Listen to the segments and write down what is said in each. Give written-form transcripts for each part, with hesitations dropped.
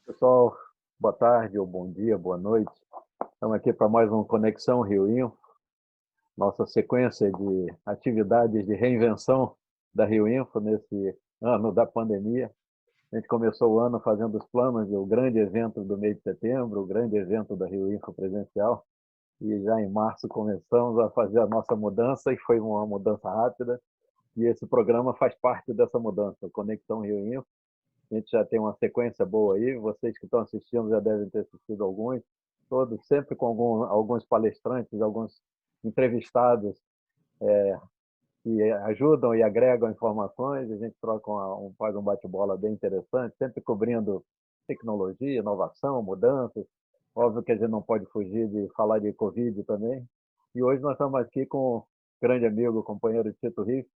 Pessoal, boa tarde, ou bom dia, boa noite. Estamos aqui para mais um Conexão Rio Info, nossa sequência de atividades de reinvenção da Rio Info nesse ano da pandemia. A gente começou o ano fazendo os planos do grande evento do mês de setembro, o grande evento da Rio Info presencial, e já em março começamos a fazer a nossa mudança, e foi uma mudança rápida, e esse programa faz parte dessa mudança, o Conexão Rio Info. A gente já tem uma sequência boa aí, vocês que estão assistindo já devem ter assistido alguns, todos sempre com alguns palestrantes, alguns entrevistados que ajudam e agregam informações, a gente faz um bate-bola bem interessante, sempre cobrindo tecnologia, inovação, mudanças. Óbvio que a gente não pode fugir de falar de Covid também. E hoje nós estamos aqui com o grande amigo, companheiro Tito Riff,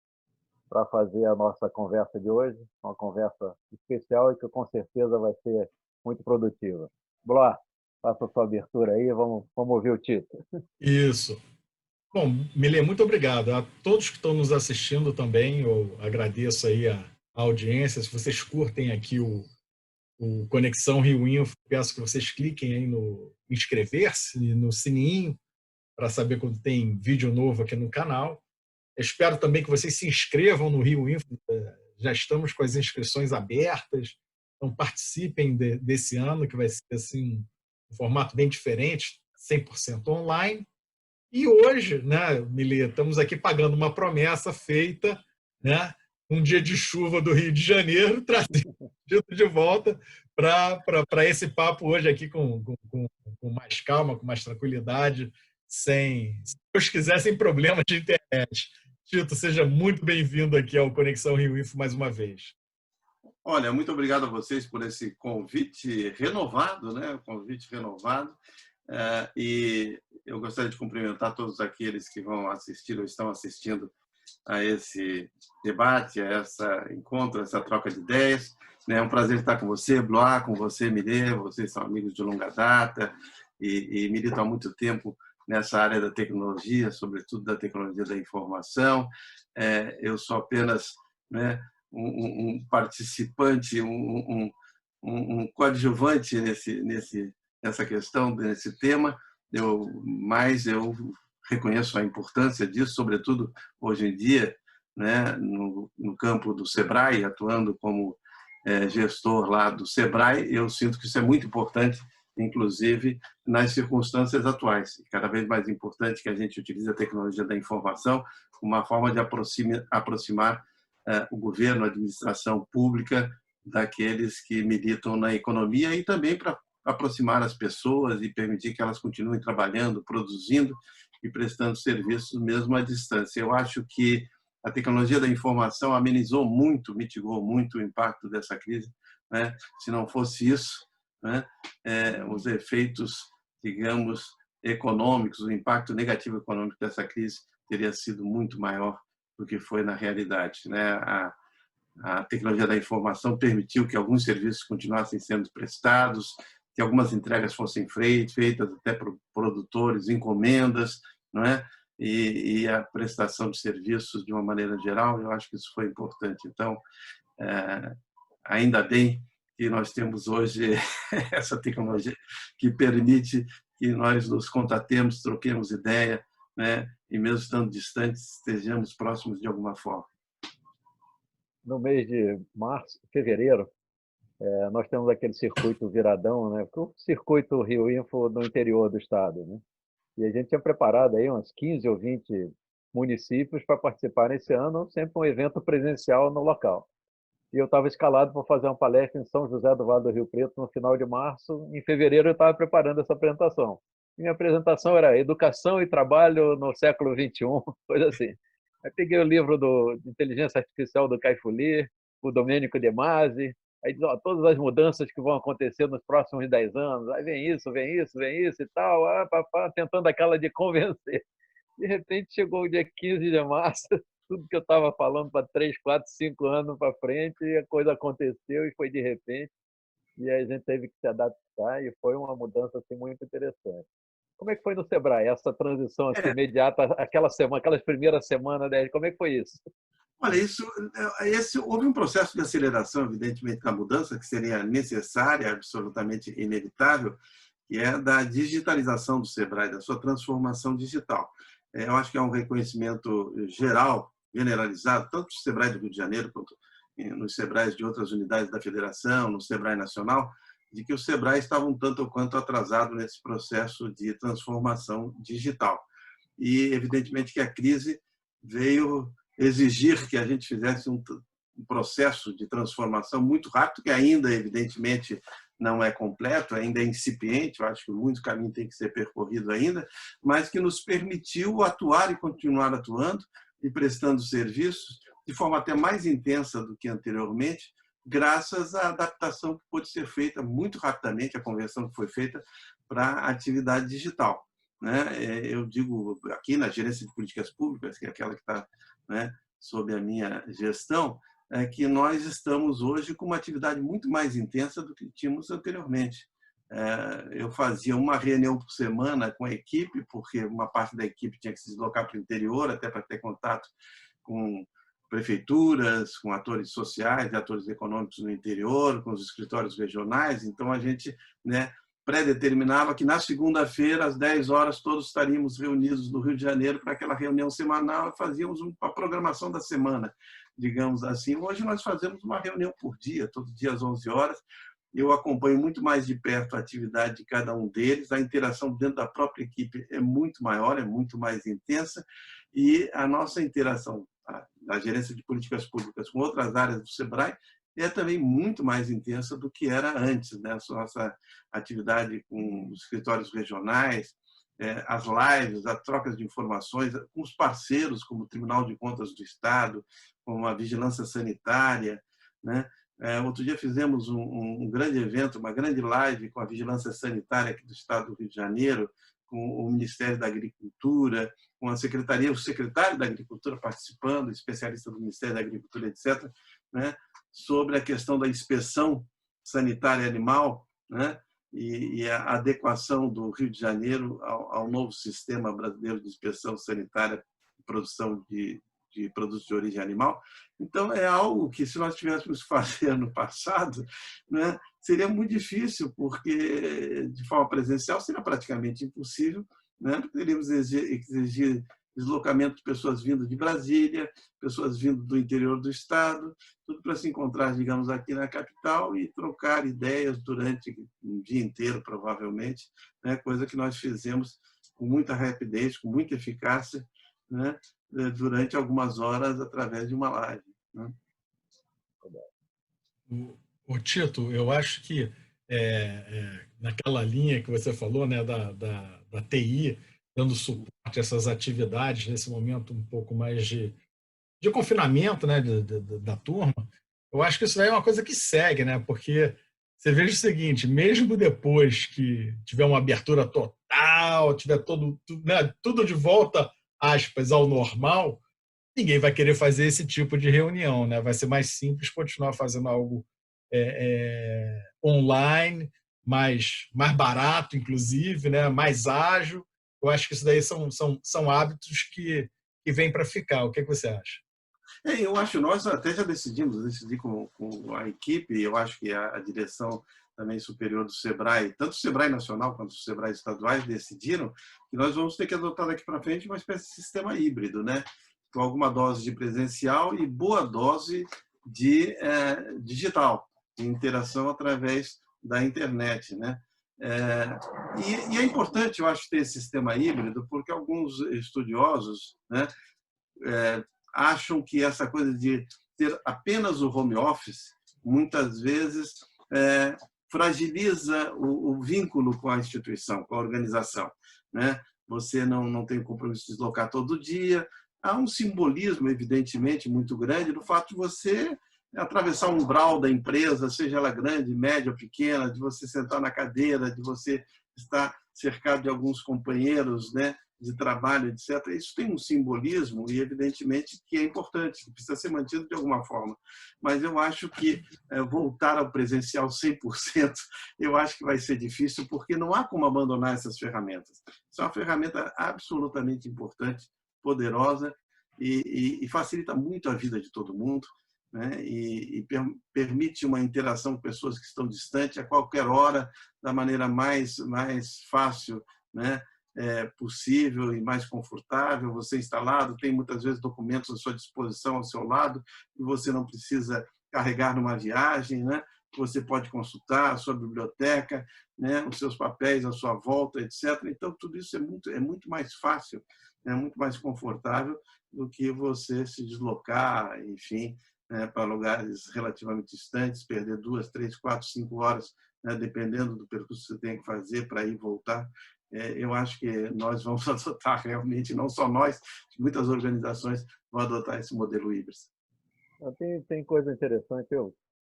para fazer a nossa conversa de hoje, uma conversa especial e que com certeza vai ser muito produtiva. Blá, faça a sua abertura aí, vamos ouvir o Tito. Isso. Bom, Milê, muito obrigado. A todos que estão nos assistindo também, eu agradeço aí a audiência. Se vocês curtem aqui o Conexão Rio Info, peço que vocês cliquem aí no inscrever-se, no sininho, para saber quando tem vídeo novo aqui no canal. Eu espero também que vocês se inscrevam no Rio Info. Já estamos com as inscrições abertas, então participem desse ano, que vai ser assim, um formato bem diferente, 100% online. E hoje, né, Milê, estamos aqui pagando uma promessa feita, né, um dia de chuva do Rio de Janeiro, trazendo de volta para esse papo hoje aqui com mais calma, com mais tranquilidade, se Deus quiser, sem problemas de internet. Tito, seja muito bem-vindo aqui ao Conexão Rio Info mais uma vez. Olha, muito obrigado a vocês por esse convite renovado, né? Convite renovado. E eu gostaria de cumprimentar todos aqueles que vão assistir ou estão assistindo a esse debate, a essa encontro, essa troca de ideias. É um prazer estar com você, Blois, com você, Milê. Vocês são amigos de longa data e militam há muito tempo nessa área da tecnologia, sobretudo da tecnologia da informação. Eu sou apenas, né, um participante, um coadjuvante nessa questão, nesse tema, mas eu reconheço a importância disso, sobretudo hoje em dia, né, no campo do Sebrae, atuando como gestor lá do Sebrae, eu sinto que isso é muito importante, inclusive nas circunstâncias atuais. Cada vez mais importante que a gente utilize a tecnologia da informação como uma forma de aproximar o governo, a administração pública daqueles que militam na economia e também para aproximar as pessoas e permitir que elas continuem trabalhando, produzindo e prestando serviços mesmo à distância. Eu acho que a tecnologia da informação amenizou muito, mitigou muito o impacto dessa crise, né? Se não fosse isso, né, os efeitos, digamos, econômicos, o impacto negativo econômico dessa crise teria sido muito maior do que foi na realidade, né? A tecnologia da informação permitiu que alguns serviços continuassem sendo prestados, que algumas entregas fossem feitas até por produtores, encomendas, não é? E a prestação de serviços de uma maneira geral, eu acho que isso foi importante. Então, ainda bem que nós temos hoje essa tecnologia que permite que nós nos contatemos, troquemos ideia, né? E mesmo estando distantes, estejamos próximos de alguma forma. No mês de março, fevereiro, nós temos aquele circuito viradão, né? O circuito Rio Info no interior do estado, né? E a gente tinha preparado aí uns 15 ou 20 municípios para participar nesse ano, sempre um evento presencial no local. E eu estava escalado para fazer uma palestra em São José do Vale do Rio Preto no final de março. Em fevereiro eu estava preparando essa apresentação. Minha apresentação era Educação e Trabalho no século XXI, coisa assim. Aí peguei o livro de Inteligência Artificial do Kai-Fu Lee, o Domênico De Masi, aí diz, ó, todas as mudanças que vão acontecer nos próximos 10 anos, aí vem isso, vem isso, vem isso e tal, tentando aquela de convencer. De repente chegou o dia 15 de março, tudo que eu estava falando para 3, 4, 5 anos para frente, e a coisa aconteceu e foi de repente, e a gente teve que se adaptar e foi uma mudança assim, muito interessante. Como é que foi no Sebrae, essa transição assim, imediata, aquela semana, aquelas primeiras semanas, como é que foi isso? Olha, houve um processo de aceleração, evidentemente, da mudança, que seria necessária, absolutamente inevitável, que é da digitalização do SEBRAE, da sua transformação digital. Eu acho que é um reconhecimento geral, generalizado, tanto no SEBRAE do Rio de Janeiro, quanto nos SEBRAEs de outras unidades da federação, no SEBRAE nacional, de que o SEBRAE estava um tanto ou quanto atrasado nesse processo de transformação digital. E, evidentemente, que a crise veio exigir que a gente fizesse um processo de transformação muito rápido, que ainda, evidentemente, não é completo, ainda é incipiente, eu acho que muito caminho tem que ser percorrido ainda, mas que nos permitiu atuar e continuar atuando e prestando serviços de forma até mais intensa do que anteriormente, graças à adaptação que pôde ser feita muito rapidamente, a conversão que foi feita para a atividade digital. Eu digo aqui na Gerência de Políticas Públicas, que é aquela que está sob a minha gestão, é que nós estamos hoje com uma atividade muito mais intensa do que tínhamos anteriormente. Eu fazia uma reunião por semana com a equipe, porque uma parte da equipe tinha que se deslocar para o interior, até para ter contato com prefeituras, com atores sociais e atores econômicos no interior, com os escritórios regionais. Então, a gente pré-determinava que na segunda-feira, às 10 horas, todos estaríamos reunidos no Rio de Janeiro para aquela reunião semanal e fazíamos uma programação da semana, digamos assim. Hoje nós fazemos uma reunião por dia, todo dia às 11 horas. Eu acompanho muito mais de perto a atividade de cada um deles, a interação dentro da própria equipe é muito maior, é muito mais intensa, e a nossa interação da Gerência de Políticas Públicas com outras áreas do SEBRAE é também muito mais intensa do que era antes. A nossa atividade com os escritórios regionais, as lives, as trocas de informações com os parceiros, como o Tribunal de Contas do Estado, como a Vigilância Sanitária. Outro dia fizemos um grande evento, uma grande live com a Vigilância Sanitária aqui do Estado do Rio de Janeiro, com o Ministério da Agricultura, com a Secretaria, o secretário da Agricultura participando, especialista do Ministério da Agricultura, etc., sobre a questão da inspeção sanitária animal, e a adequação do Rio de Janeiro ao novo sistema brasileiro de inspeção sanitária e produção de produtos de origem animal. Então, é algo que, se nós tivéssemos que fazer no passado, seria muito difícil, porque, de forma presencial, seria praticamente impossível. Teríamos exigir deslocamento de pessoas vindo de Brasília, pessoas vindo do interior do Estado, tudo para se encontrar, digamos, aqui na capital e trocar ideias durante um dia inteiro, provavelmente, coisa que nós fizemos com muita rapidez, com muita eficácia, durante algumas horas através de uma live. O Tito, eu acho que naquela linha que você falou, da TI, dando suporte a essas atividades nesse momento um pouco mais de confinamento, da turma, eu acho que isso daí é uma coisa que segue, porque você veja o seguinte, mesmo depois que tiver uma abertura total, tiver tudo de volta, aspas, ao normal, ninguém vai querer fazer esse tipo de reunião, Vai ser mais simples continuar fazendo algo online, mais barato, inclusive, mais ágil. Eu acho que isso daí são hábitos que vêm para ficar. O que você acha? Eu acho, nós até já decidi com a equipe, eu acho que a direção também superior do SEBRAE, tanto o SEBRAE nacional quanto os SEBRAEs estaduais decidiram que nós vamos ter que adotar daqui para frente uma espécie de sistema híbrido, com alguma dose de presencial e boa dose de digital, de interação através da internet. E é importante, eu acho, ter esse sistema híbrido, porque alguns estudiosos acham que essa coisa de ter apenas o home office, muitas vezes, fragiliza o vínculo com a instituição, com a organização. Você não tem o compromisso de deslocar todo dia. Há um simbolismo, evidentemente, muito grande do fato de você atravessar um umbral da empresa, seja ela grande, média ou pequena, de você sentar na cadeira, de você estar cercado de alguns companheiros de trabalho, etc. Isso tem um simbolismo e, evidentemente, que é importante, que precisa ser mantido de alguma forma. Mas eu acho que voltar ao presencial 100%, eu acho que vai ser difícil, porque não há como abandonar essas ferramentas. Isso é uma ferramenta absolutamente importante, poderosa, e facilita muito a vida de todo mundo, né? Permite uma interação com pessoas que estão distantes a qualquer hora, da maneira mais fácil, né? Possível e mais confortável. Você instalado, tem muitas vezes documentos à sua disposição, ao seu lado, e você não precisa carregar numa viagem, né? Você pode consultar a sua biblioteca, né? Os seus papéis à sua volta, etc. Então, tudo isso é muito mais fácil, é muito mais confortável do que você se deslocar, enfim, né, para lugares relativamente distantes, perder 2, 3, 4, 5 horas, né, dependendo do percurso que você tem que fazer para ir e voltar. Eu acho que nós vamos adotar realmente, não só nós, muitas organizações vão adotar esse modelo híbrido. Tem coisa interessante.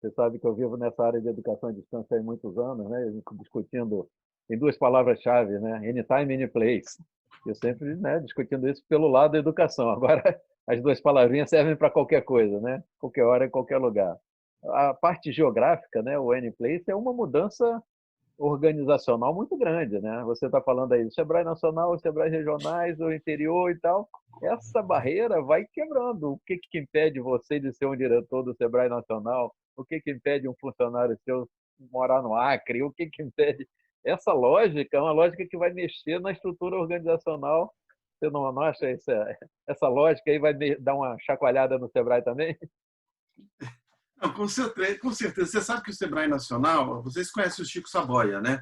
Você sabe que eu vivo nessa área de educação à distância há muitos anos, né? Discutindo em duas palavras-chave, né? Anytime, any place. Eu sempre, né, discutindo isso pelo lado da educação. Agora, as duas palavrinhas servem para qualquer coisa, né? Qualquer hora, em qualquer lugar. A parte geográfica, né, o any place, é uma mudança organizacional muito grande, né? Você está falando aí do Sebrae Nacional, Sebrae Regionais, o interior e tal. Essa barreira vai quebrando. O que impede você de ser um diretor do Sebrae Nacional? O que impede um funcionário seu morar no Acre? O que impede? Essa lógica é uma lógica que vai mexer na estrutura organizacional. Você não acha essa lógica aí vai dar uma chacoalhada no Sebrae também? Não, com certeza, com certeza. Você sabe que o Sebrae Nacional, vocês conhecem o Chico Saboia, né?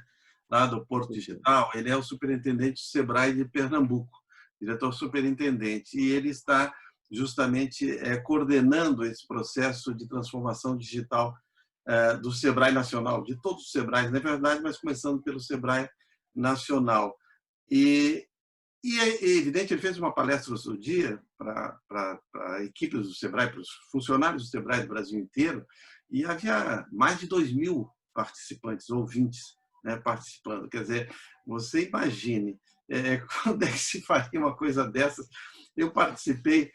Lá do Porto Digital, ele é o superintendente do Sebrae de Pernambuco, diretor superintendente, e ele está justamente coordenando esse processo de transformação digital do Sebrae Nacional, de todos os Sebrais, na verdade, mas começando pelo Sebrae Nacional. E é evidente, ele fez uma palestra no seu dia para equipes do Sebrae, para os funcionários do Sebrae do Brasil inteiro, e havia mais de 2.000 participantes, ouvintes, né, participando. Quer dizer, você imagine quando é que se faria uma coisa dessas. Eu participei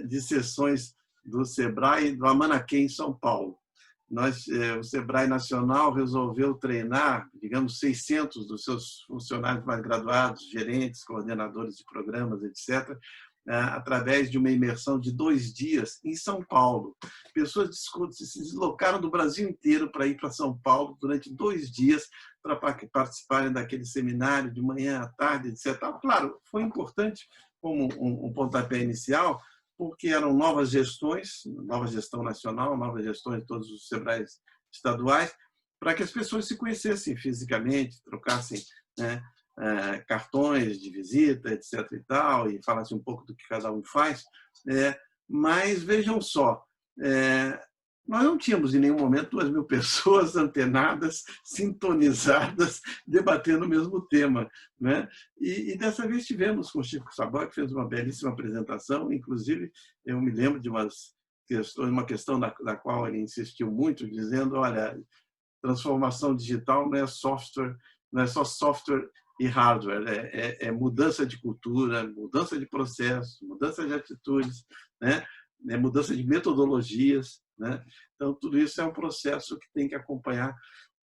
de sessões do Sebrae do Amanaquê, em São Paulo. O Sebrae Nacional resolveu treinar, digamos, 600 dos seus funcionários mais graduados, gerentes, coordenadores de programas, etc., através de uma imersão de 2 dias em São Paulo. Pessoas se deslocaram do Brasil inteiro para ir para São Paulo durante 2 dias para participarem daquele seminário de manhã à tarde, etc. Claro, foi importante como um pontapé inicial, porque eram novas gestões, nova gestão nacional, novas gestões de todos os Sebrais estaduais, para que as pessoas se conhecessem fisicamente, trocassem, né, cartões de visita, etc. e tal, e falassem um pouco do que cada um faz. Mas vejam só, nós não tínhamos em nenhum momento 2.000 pessoas antenadas, sintonizadas, debatendo o mesmo tema, né? E dessa vez tivemos com o Chico Saboia, que fez uma belíssima apresentação. Inclusive, eu me lembro de uma questão da qual ele insistiu muito, dizendo: olha, transformação digital não é software, não é só software e hardware, é mudança de cultura, mudança de processos, mudança de atitudes, né? Mudança de metodologias, né? Então, tudo isso é um processo que tem que acompanhar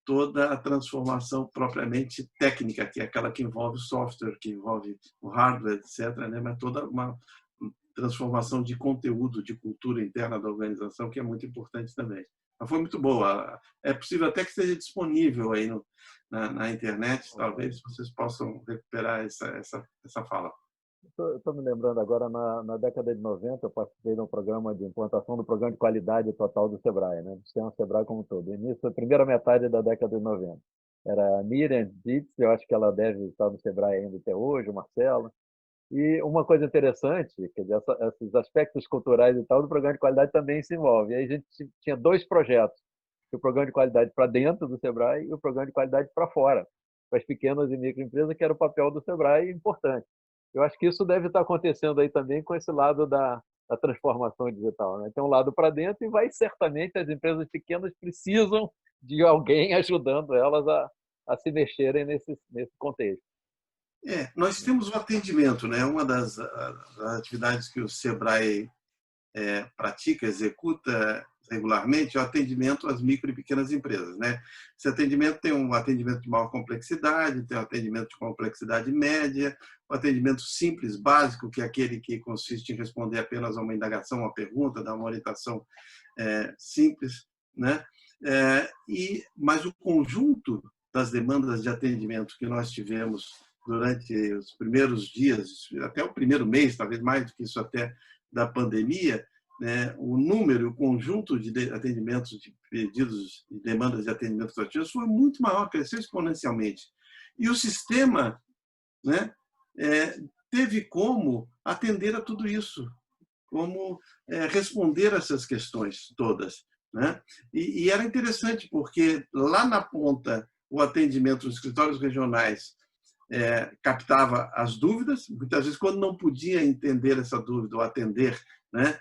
toda a transformação propriamente técnica, que é aquela que envolve o software, que envolve o hardware, etc., né? Mas toda uma transformação de conteúdo, de cultura interna da organização, que é muito importante também. Mas foi muito boa. É possível até que esteja disponível aí na internet, talvez vocês possam recuperar essa fala. Estou me lembrando agora, na década de 90, eu participei de um programa de implantação do programa de qualidade total do Sebrae, né? Do sistema Sebrae como um todo. Início, a primeira metade da década de 90. Era a Miriam Ditz, eu acho que ela deve estar no Sebrae ainda até hoje, o Marcelo. E uma coisa interessante, quer dizer, esses aspectos culturais e tal do programa de qualidade também se envolve. E aí a gente tinha 2 projetos, o programa de qualidade para dentro do Sebrae e o programa de qualidade para fora, para as pequenas e microempresas, que era o papel do Sebrae importante. Eu acho que isso deve estar acontecendo aí também com esse lado da transformação digital, né? Tem um lado para dentro e certamente as empresas pequenas precisam de alguém ajudando elas a se mexerem nesse contexto. Nós temos o atendimento, né? Uma das atividades que o Sebrae pratica, executa, regularmente é o atendimento às micro e pequenas empresas, né? Esse atendimento tem um atendimento de maior complexidade, tem um atendimento de complexidade média, um atendimento simples, básico, que é aquele que consiste em responder apenas a uma indagação, uma pergunta, dar uma orientação simples, né? Mas o conjunto das demandas de atendimento que nós tivemos durante os primeiros dias, até o primeiro mês, talvez mais do que isso até, da pandemia, né, o número, o conjunto de atendimentos, de pedidos, de demandas de atendimentos ativos foi muito maior, cresceu exponencialmente. E o sistema, né, teve como atender a tudo isso, como responder a essas questões todas, né? E era interessante, porque lá na ponta, o atendimento dos escritórios regionais captava as dúvidas, muitas vezes, quando não podia entender essa dúvida ou atender, né?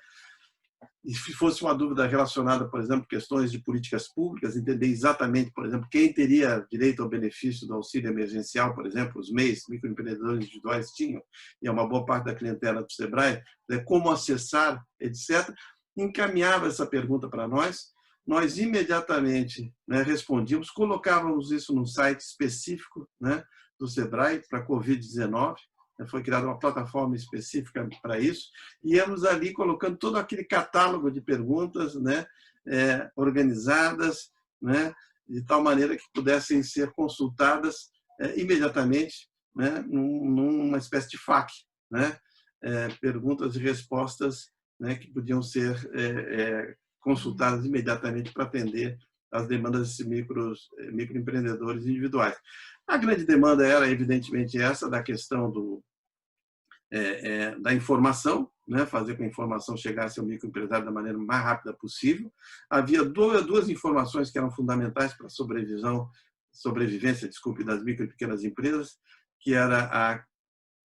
E se fosse uma dúvida relacionada, por exemplo, questões de políticas públicas, entender exatamente, por exemplo, quem teria direito ao benefício do auxílio emergencial, por exemplo, os MEIs, microempreendedores individuais tinham, e é uma boa parte da clientela do Sebrae, né, como acessar, etc., encaminhava essa pergunta para nós, nós imediatamente, né, respondíamos, colocávamos isso num site específico, né, do Sebrae para a Covid-19, foi criada uma plataforma específica para isso, e íamos ali colocando todo aquele catálogo de perguntas, né, organizadas, né, de tal maneira que pudessem ser consultadas imediatamente, né, numa espécie de FAQ, né, perguntas e respostas, né, que podiam ser consultadas imediatamente para atender às demandas desses microempreendedores individuais. A grande demanda era, evidentemente, essa da questão da informação, né? Fazer com que a informação chegasse ao microempresário da maneira mais rápida possível. Havia duas informações que eram fundamentais para a sobrevivência, desculpe, das micro e pequenas empresas, que era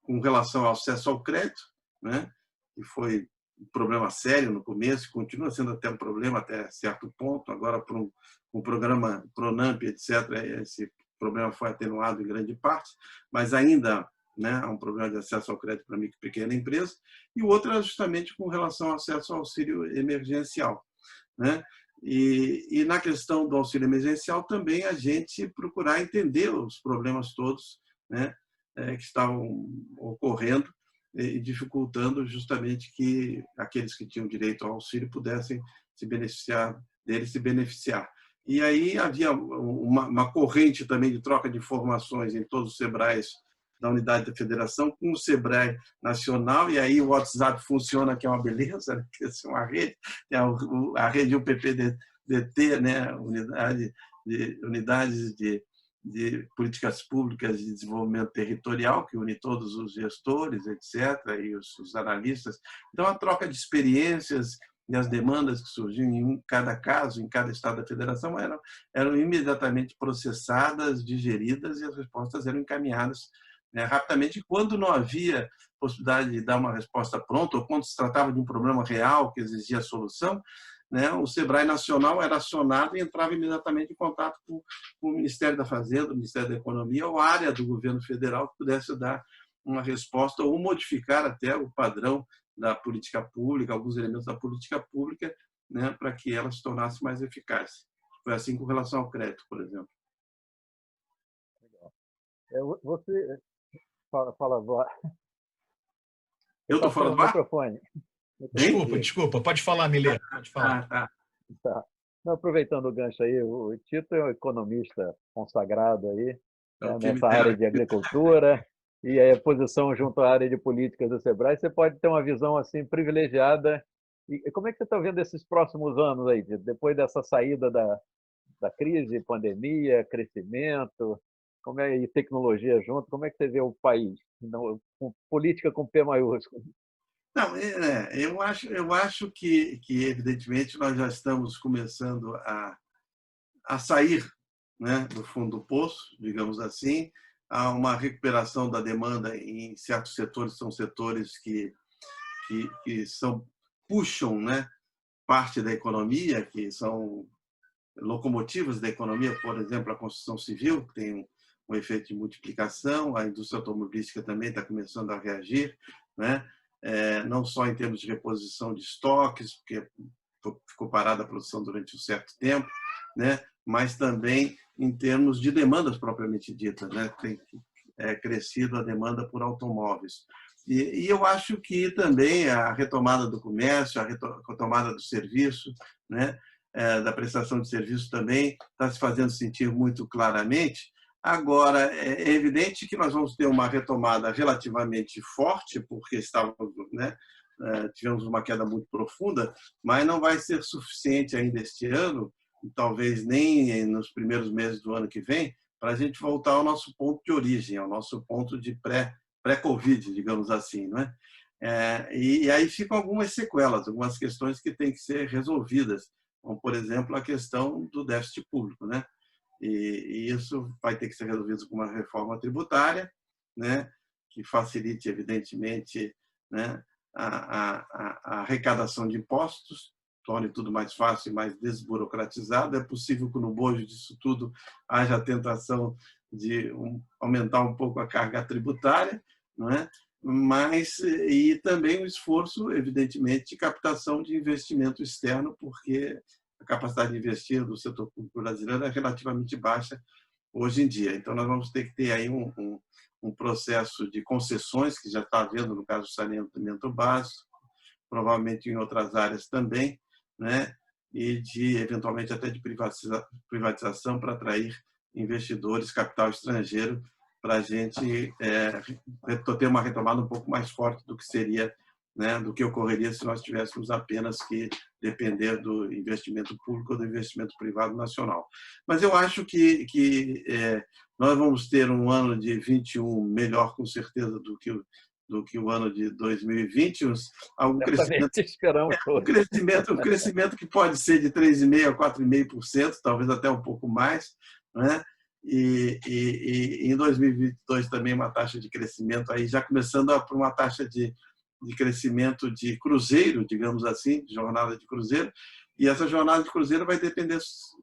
com relação ao acesso ao crédito, né? Que foi um problema sério no começo, continua sendo até um problema até certo ponto, agora com o programa Pronamp, etc., esse problema foi atenuado em grande parte, mas ainda, né, há um problema de acesso ao crédito para micro e pequena empresa, e o outro é justamente com relação ao acesso ao auxílio emergencial, né? E na questão do auxílio emergencial também a gente procurar entender os problemas todos, né, que estavam ocorrendo e dificultando justamente que aqueles que tinham direito ao auxílio pudessem se beneficiar dele, se beneficiar. E aí havia uma corrente também de troca de informações em todos os Sebrais da unidade da federação, com o Sebrae Nacional, e aí o WhatsApp funciona, que é uma beleza, né? Que é uma rede, a rede UPPDT, né? Unidades de políticas públicas de desenvolvimento territorial, que une todos os gestores, etc., e os analistas. Então, a troca de experiências e as demandas que surgiam em cada caso, em cada estado da federação, eram imediatamente processadas, digeridas, e as respostas eram encaminhadas, né, rapidamente. Quando não havia possibilidade de dar uma resposta pronta, ou quando se tratava de um problema real que exigia solução, né, o Sebrae Nacional era acionado e entrava imediatamente em contato com o Ministério da Fazenda, o Ministério da Economia, ou a área do governo federal que pudesse dar uma resposta ou modificar até o padrão da política pública, alguns elementos da política pública, né, para que ela se tornasse mais eficaz. Foi assim com relação ao crédito, por exemplo. Legal. Você fala agora. Eu estou fora do ar? Microfone. Desculpa, pode falar, Milê. Pode falar. Tá. Não, aproveitando o gancho aí, o Tito é um economista consagrado aí, né, nessa área de agricultura, e aí a posição junto à área de políticas do Sebrae, você pode ter uma visão assim privilegiada. E como é que você está vendo esses próximos anos aí, Tito? Depois dessa saída da crise, pandemia, crescimento, e tecnologia junto, como é que você vê o país? Com política com P maiúsculo. Não, eu acho que, evidentemente, nós já estamos começando a sair, né, do fundo do poço, digamos assim. Há uma recuperação da demanda em certos setores, são setores que puxam, né, parte da economia, que são locomotivas da economia, por exemplo, a construção civil, que tem um efeito de multiplicação, a indústria automobilística também está começando a reagir, né? Não só em termos de reposição de estoques, porque ficou parada a produção durante um certo tempo, né? Mas também em termos de demandas propriamente ditas, né? Tem crescido a demanda por automóveis. E eu acho que também a retomada do comércio, a retomada do serviço, né? Da prestação de serviço também está se fazendo sentir muito claramente. Agora, é evidente que nós vamos ter uma retomada relativamente forte, porque né, tivemos uma queda muito profunda, mas não vai ser suficiente ainda este ano, talvez nem nos primeiros meses do ano que vem, para a gente voltar ao nosso ponto de origem, ao nosso ponto de pré-Covid, digamos assim. Não é? E aí ficam algumas sequelas, algumas questões que têm que ser resolvidas, como, por exemplo, a questão do déficit público, né? E isso vai ter que ser resolvido com uma reforma tributária, né, que facilite, evidentemente, né, a arrecadação de impostos, torne tudo mais fácil e mais desburocratizado. É possível que no bojo disso tudo haja a tentação de aumentar um pouco a carga tributária, não é? Mas e também o esforço, evidentemente, de captação de investimento externo, porque a capacidade de investir do setor público brasileiro é relativamente baixa hoje em dia. Então, nós vamos ter que ter aí um processo de concessões, que já está havendo no caso do saneamento básico, provavelmente em outras áreas também, né? E eventualmente até de privatização para atrair investidores, capital estrangeiro, para a gente ter uma retomada um pouco mais forte do que seria, né, do que ocorreria se nós tivéssemos apenas que depender do investimento público ou do investimento privado nacional. Mas eu acho que nós vamos ter um ano de 21 melhor, com certeza, do que o ano de 2020, algum crescimento que pode ser de 3,5% a 4,5%, talvez até um pouco mais, né? E em 2022 também uma taxa de crescimento, aí já começando por uma taxa de crescimento de cruzeiro, digamos assim, de jornada de cruzeiro, e essa jornada de cruzeiro vai depender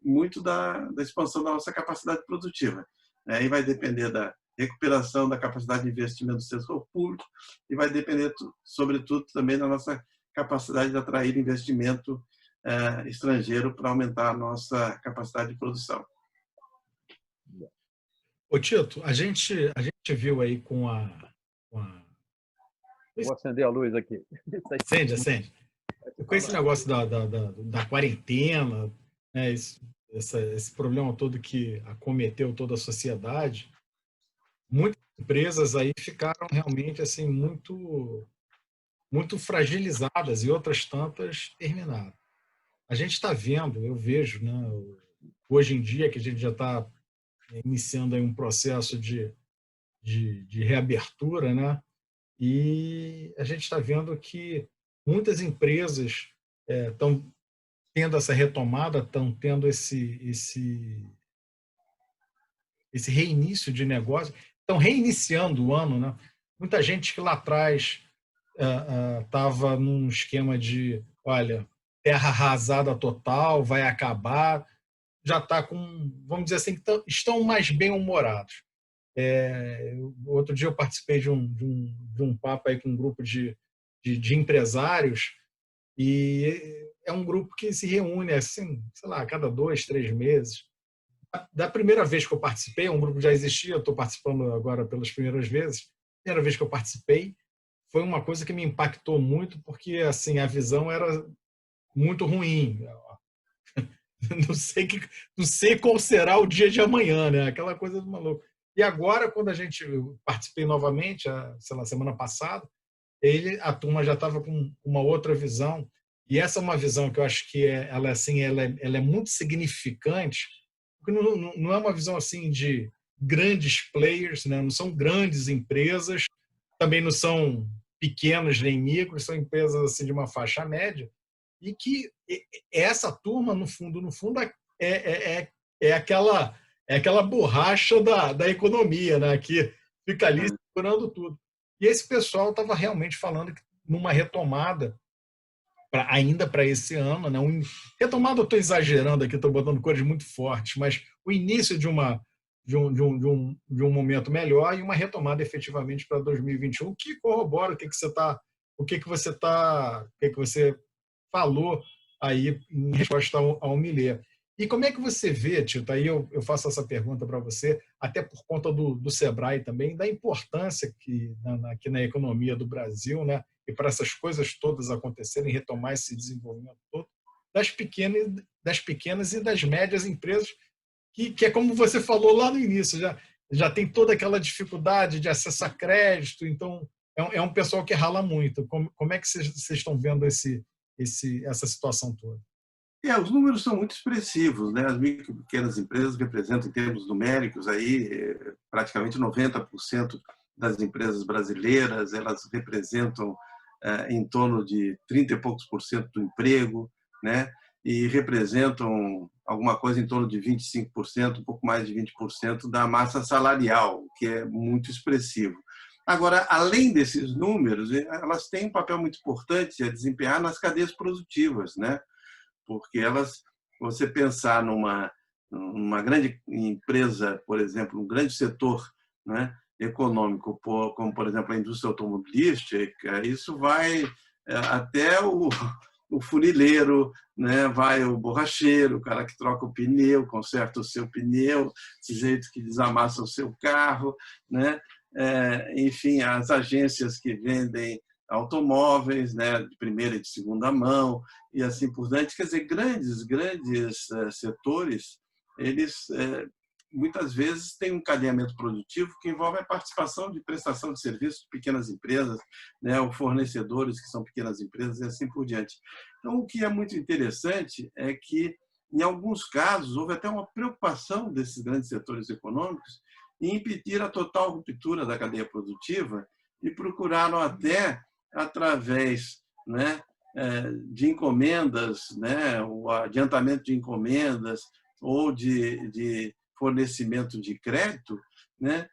muito da expansão da nossa capacidade produtiva, né? E vai depender da recuperação da capacidade de investimento do setor público e vai depender, sobretudo, também da nossa capacidade de atrair investimento estrangeiro para aumentar a nossa capacidade de produção. Ô, Tito, a gente viu aí com a... Vou acender a luz aqui. Acende. Com esse negócio da quarentena, né, esse problema todo que acometeu toda a sociedade, muitas empresas aí ficaram realmente assim muito fragilizadas e outras tantas terminaram. A gente está vendo, eu vejo, né, hoje em dia que a gente já está iniciando aí um processo de reabertura, né, e a gente está vendo que muitas empresas estão tendo essa retomada, estão tendo esse reinício de negócio, estão reiniciando o ano, né? Muita gente que lá atrás estava num esquema de, olha, terra arrasada total, vai acabar, já está com, vamos dizer assim, estão mais bem-humorados. Outro dia eu participei de um papo aí com um grupo de empresários, e é um grupo que se reúne assim, sei lá, a cada 2, 3 meses. Da primeira vez que eu participei, um grupo já existia, eu estou participando agora pelas primeiras vezes. Primeira vez que eu participei, foi uma coisa que me impactou muito, porque assim a visão era muito ruim. Não sei qual será o dia de amanhã, né? Aquela coisa do maluco. E agora, quando eu participei novamente, sei lá, semana passada, a turma já estava com uma outra visão. E essa é uma visão que eu acho que ela é muito significante, porque não é uma visão assim de grandes players, né? Não são grandes empresas, também não são pequenas nem micros, são empresas assim de uma faixa média, e que essa turma, no fundo, é aquela borracha da economia, né? Que fica ali segurando tudo. E esse pessoal estava realmente falando que numa retomada, ainda para esse ano, né? Retomada, eu estou exagerando aqui, estou botando cores muito fortes, mas o início de um momento melhor e uma retomada efetivamente para 2021, que corrobora o que você falou aí em resposta ao Millet. E como é que você vê, Tito, aí eu faço essa pergunta para você, até por conta do Sebrae também, da importância que aqui na economia do Brasil, né, e para essas coisas todas acontecerem, retomar esse desenvolvimento todo, das pequenas e das médias empresas, que é como você falou lá no início, já tem toda aquela dificuldade de acesso a crédito, então é um pessoal que rala muito. Como é que vocês estão vendo essa situação toda? Os números são muito expressivos, né? As micro e pequenas empresas representam, em termos numéricos, aí, praticamente 90% das empresas brasileiras. Elas representam em torno de 30 e poucos por cento do emprego, né? E representam alguma coisa em torno de 25%, um pouco mais de 20% da massa salarial, que é muito expressivo. Agora, além desses números, elas têm um papel muito importante a desempenhar nas cadeias produtivas, né? Porque você pensar numa grande empresa, por exemplo, um grande setor, né, econômico, como, por exemplo, a indústria automobilística, isso vai até o funileiro, né, vai o borracheiro, o cara que troca o pneu, conserta o seu pneu, o sujeito que desamassa o seu carro, né? Enfim, as agências que vendem automóveis, né, de primeira e de segunda mão, e assim por diante. Quer dizer, grandes setores, eles muitas vezes têm um cadeamento produtivo que envolve a participação de prestação de serviços de pequenas empresas, né, ou fornecedores que são pequenas empresas e assim por diante. Então, o que é muito interessante é que, em alguns casos, houve até uma preocupação desses grandes setores econômicos em impedir a total ruptura da cadeia produtiva e procuraram até, através, né, de encomendas, né, o adiantamento de encomendas ou de fornecimento de crédito, né,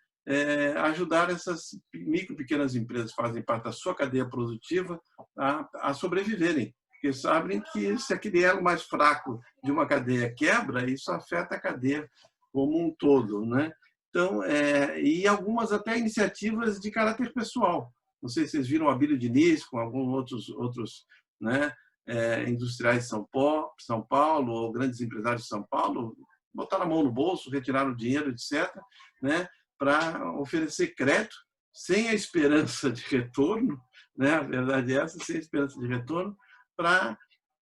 ajudar essas micro e pequenas empresas que fazem parte da sua cadeia produtiva a sobreviverem, porque sabem que se aquele elo mais fraco de uma cadeia quebra, isso afeta a cadeia como um todo, né? Então, e algumas até iniciativas de caráter pessoal. Não sei se vocês viram o Abílio Diniz com alguns outros, né, industriais de São Paulo ou grandes empresários de São Paulo, botaram a mão no bolso, retiraram o dinheiro, etc., né, para oferecer crédito sem a esperança de retorno, né, a verdade é essa, sem a esperança de retorno, para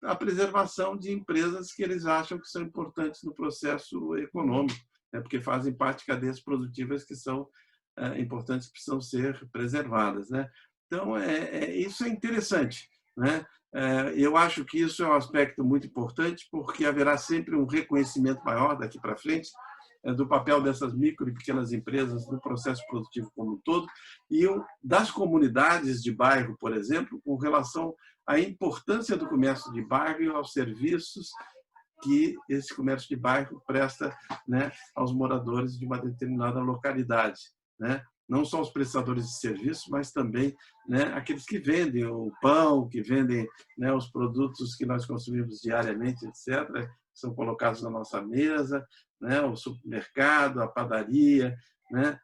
a preservação de empresas que eles acham que são importantes no processo econômico, né, porque fazem parte de cadeias produtivas que são importantes, que precisam ser preservadas, né? Então, isso é interessante, né? Eu acho que isso é um aspecto muito importante, porque haverá sempre um reconhecimento maior daqui para frente do papel dessas micro e pequenas empresas no processo produtivo como um todo e das comunidades de bairro, por exemplo, com relação à importância do comércio de bairro e aos serviços que esse comércio de bairro presta, né, aos moradores de uma determinada localidade, né? Não só os prestadores de serviços, mas também, né, aqueles que vendem o pão, que vendem, né, os produtos que nós consumimos diariamente, etc., que são colocados na nossa mesa, né, o supermercado, a padaria, né,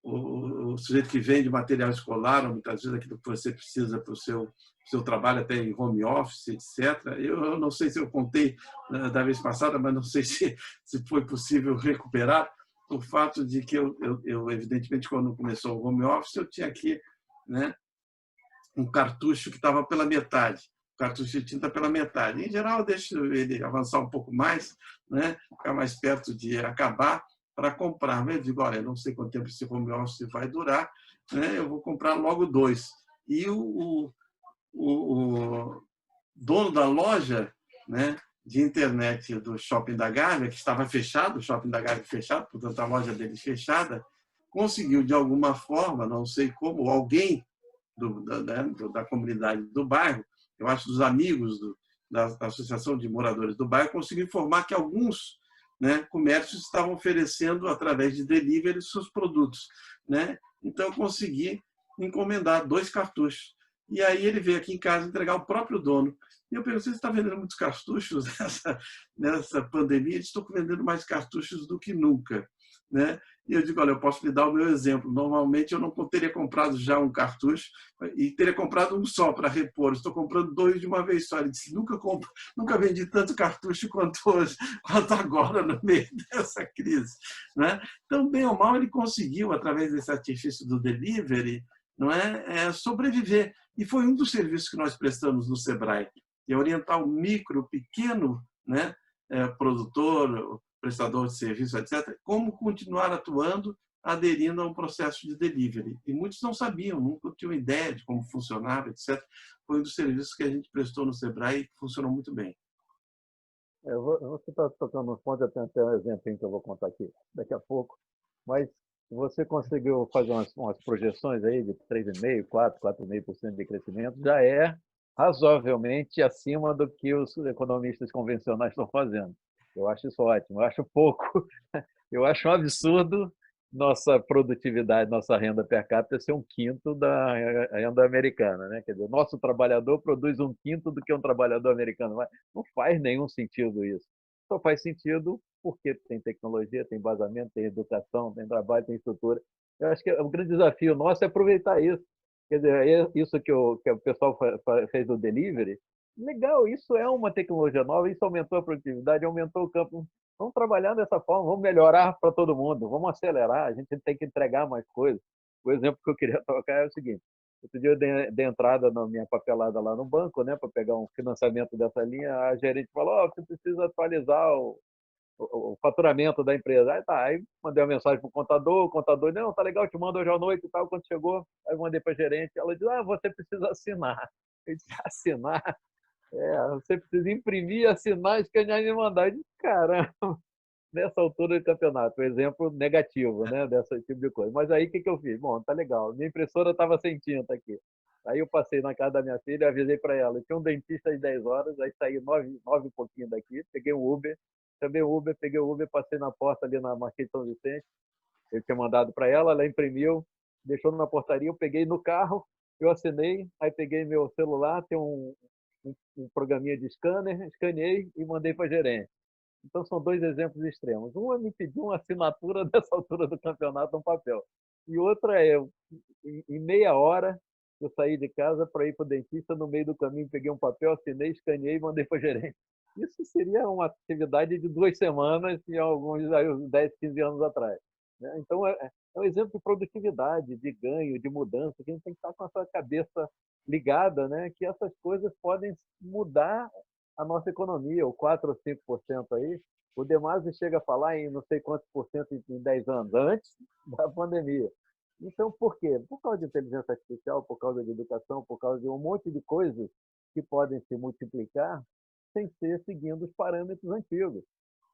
o sujeito que vende material escolar, ou muitas vezes aquilo que você precisa para o seu trabalho, até em home office, etc. Eu não sei se eu contei da vez passada, mas não sei se foi possível recuperar o fato de que eu evidentemente, quando começou o home office, eu tinha aqui, né, um cartucho que estava pela metade, cartucho de tinta pela metade. Em geral, eu deixo ele avançar um pouco mais, né, ficar mais perto de acabar, para comprar. Mas eu digo, olha, eu não sei quanto tempo esse home office vai durar, né, eu vou comprar logo 2. E o dono da loja, né, de internet do Shopping da Gávea, que estava fechado, o Shopping da Gávea fechado, portanto a loja dele fechada, conseguiu de alguma forma, não sei como, alguém da comunidade do bairro, eu acho dos amigos da Associação de Moradores do Bairro, conseguiu informar que alguns, né, comércios estavam oferecendo, através de delivery, seus produtos, né? Então eu consegui encomendar 2 cartuchos. E aí ele veio aqui em casa entregar o próprio dono. E eu perguntei, você está vendendo muitos cartuchos nessa pandemia? Estou vendendo mais cartuchos do que nunca. né? E eu digo, olha, eu posso lhe dar o meu exemplo. Normalmente eu não teria comprado já um cartucho e teria comprado um só para repor. Estou comprando 2 de uma vez só. Ele disse, nunca vendi tanto cartucho quanto hoje, quanto agora no meio dessa crise, né? Então, bem ou mal, ele conseguiu, através desse artifício do delivery, não é, sobreviver. E foi um dos serviços que nós prestamos no Sebrae, que é orientar o micro, pequeno, né, produtor, prestador de serviço, etc., como continuar atuando, aderindo a um processo de delivery. E muitos não sabiam, nunca tinham ideia de como funcionava, etc. Foi um dos serviços que a gente prestou no Sebrae e que funcionou muito bem. Você está tocando nos pontos, eu tenho até um exemplo que eu vou contar aqui daqui a pouco, mas você conseguiu fazer umas projeções aí de 3,5%, 4,5% de crescimento, já é razoavelmente acima do que os economistas convencionais estão fazendo. Eu acho isso ótimo, eu acho pouco, eu acho um absurdo nossa produtividade, nossa renda per capita ser 1/5 da renda americana, né? Quer dizer, o nosso trabalhador produz 1/5 do que um trabalhador americano. Não faz nenhum sentido isso. Só faz sentido porque tem tecnologia, tem embasamento, tem educação, tem trabalho, tem estrutura. Eu acho que o grande desafio nosso é aproveitar isso. Quer dizer, isso que o pessoal fez do delivery, legal, isso é uma tecnologia nova, isso aumentou a produtividade, aumentou o campo. Vamos trabalhar dessa forma, vamos melhorar para todo mundo, vamos acelerar, a gente tem que entregar mais coisas. O exemplo que eu queria tocar é o seguinte: outro dia eu dei entrada na minha papelada lá no banco, né, para pegar um financiamento dessa linha, a gerente falou, você precisa atualizar o faturamento da empresa. Aí mandei uma mensagem para o contador, não, tá legal, te mando hoje à noite e tal. Quando chegou, aí eu mandei para a gerente, ela disse, você precisa assinar. Eu disse, assinar? Você precisa imprimir, assinar, escanear e mandar. Eu disse, caramba, nessa altura do campeonato, um exemplo negativo, né, desse tipo de coisa. Mas aí o que eu fiz? Bom, tá legal, minha impressora estava sem tinta aqui. Aí eu passei na casa da minha filha e avisei para ela, tinha um dentista às 10 horas, aí saí 9 e pouquinho daqui, peguei um Uber, chamei o Uber, peguei o Uber, passei na porta ali na Marquês de São Vicente, eu tinha mandado para ela, ela imprimiu, deixou na portaria, eu peguei no carro, eu assinei, aí peguei meu celular, tem um programinha de scanner, escaneei e mandei para a gerente. Então, são 2 exemplos extremos. Um é me pedir uma assinatura dessa altura do campeonato no papel. E outra é, em meia hora, eu saí de casa para ir para o dentista, no meio do caminho peguei um papel, assinei, escaneei e mandei para o gerente. Isso seria uma atividade de 2 semanas, em alguns 10, 15 anos atrás. Então, é um exemplo de produtividade, de ganho, de mudança, que a gente tem que estar com essa cabeça ligada, né? Que essas coisas podem mudar a nossa economia, o 4 ou 5% aí. O Demasi chega a falar em não sei quantos por cento em 10 anos, antes da pandemia. Então, por quê? Por causa de inteligência artificial, por causa de educação, por causa de um monte de coisas que podem se multiplicar sem ser seguindo os parâmetros antigos.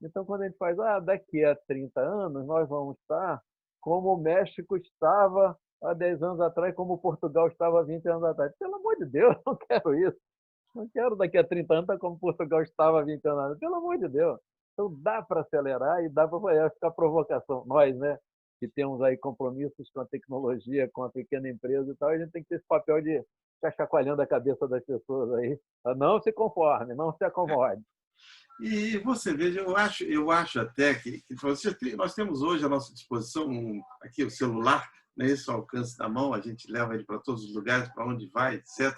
Então, quando a gente faz, daqui a 30 anos, nós vamos estar como o México estava há 10 anos atrás, como Portugal estava há 20 anos atrás. Pelo amor de Deus, não quero isso. Não quero daqui a 30 anos estar como Portugal estava há 20 anos atrás. Pelo amor de Deus. Então, dá para acelerar e dá para ficar provocação. Nós, né, que temos aí compromissos com a tecnologia, com a pequena empresa e tal, a gente tem que ter esse papel de ficar chacoalhando a cabeça das pessoas aí. Não se conforme, não se acomode. E você veja, eu acho até que nós temos hoje à nossa disposição aqui o celular, né, esse ao alcance da mão, a gente leva ele para todos os lugares, para onde vai, etc.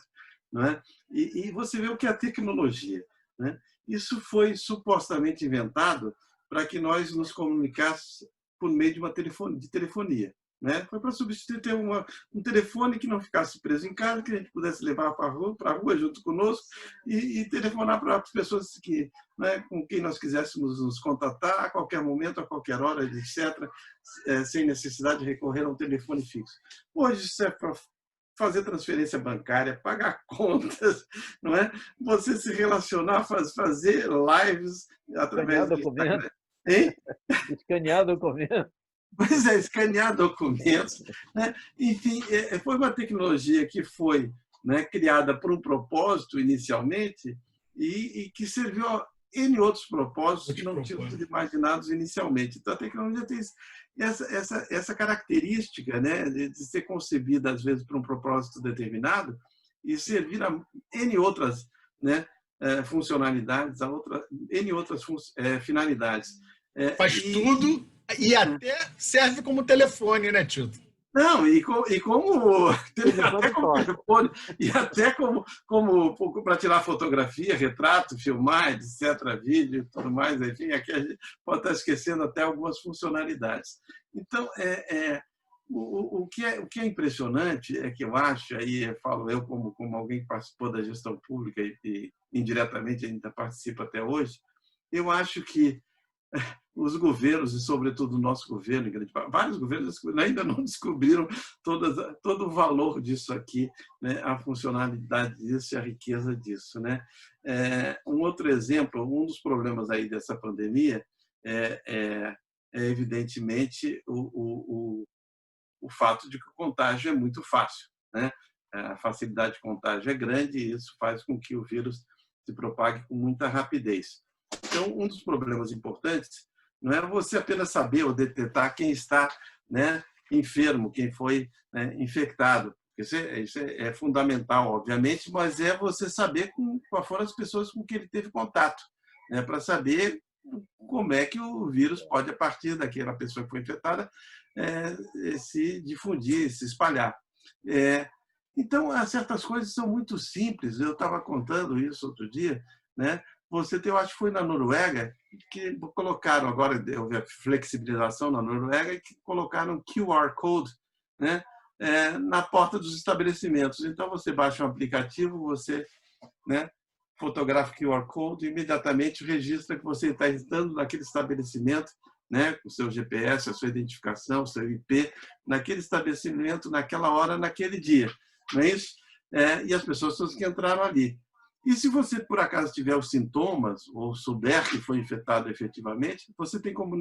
Não é? E você vê o que é a tecnologia. Né? Isso foi supostamente inventado para que nós nos comunicássemos por meio de uma telefonia. Né? Foi para substituir ter um telefone que não ficasse preso em casa, que a gente pudesse levar para a rua junto conosco e telefonar para as pessoas que, né, com quem nós quiséssemos nos contatar a qualquer momento, a qualquer hora, etc., sem necessidade de recorrer a um telefone fixo. Hoje isso é para fazer transferência bancária, pagar contas, não é? Você se relacionar, fazer lives através do Instagram. Hein? Escanear documento. Pois é, escanear documentos. Né? Enfim, foi uma tecnologia que foi, né, criada por um propósito inicialmente e que serviu a N outros propósitos que não tinham sido imaginados inicialmente. Então, a tecnologia tem essa característica, né, de ser concebida, às vezes, para um propósito determinado e servir a N outras, né, funcionalidades, N outras finalidades. Faz tudo E até serve como telefone, né, Tito? Não, e como Telefone até como toca. telefone, e até como para tirar fotografia, retrato, filmar, etc., vídeo e tudo mais, enfim, aqui a gente pode estar esquecendo até algumas funcionalidades. Então, o que é impressionante é que eu acho, aí falo eu como alguém que participou da gestão pública e indiretamente ainda participa até hoje, eu acho que os governos, e sobretudo o nosso governo, vários governos ainda não descobriram todo o valor disso aqui, né? A funcionalidade disso e a riqueza disso, né? Um outro exemplo, um dos problemas aí dessa pandemia é evidentemente o fato de que o contágio é muito fácil, né? A facilidade de contágio é grande e isso faz com que o vírus se propague com muita rapidez. Então, um dos problemas importantes não é você apenas saber ou detectar quem está, né, enfermo, quem foi, né, infectado. Isso é fundamental, obviamente, mas é você saber quais foram as pessoas com que ele teve contato, né, para saber como é que o vírus pode, a partir daquela pessoa que foi infectada, se difundir, se espalhar. Então, certas coisas são muito simples. Eu estava contando isso outro dia, né? Você tem, eu acho que foi na Noruega, que colocaram, agora houve a flexibilização na Noruega, e que colocaram QR Code, né, na porta dos estabelecimentos. Então, você baixa um aplicativo, você, né, fotografa o QR Code e imediatamente registra que você está entrando naquele estabelecimento, né, com o seu GPS, a sua identificação, o seu IP, naquele estabelecimento, naquela hora, naquele dia. Não é isso? E as pessoas que entraram ali. E se você, por acaso, tiver os sintomas ou souber que foi infectado efetivamente, você tem como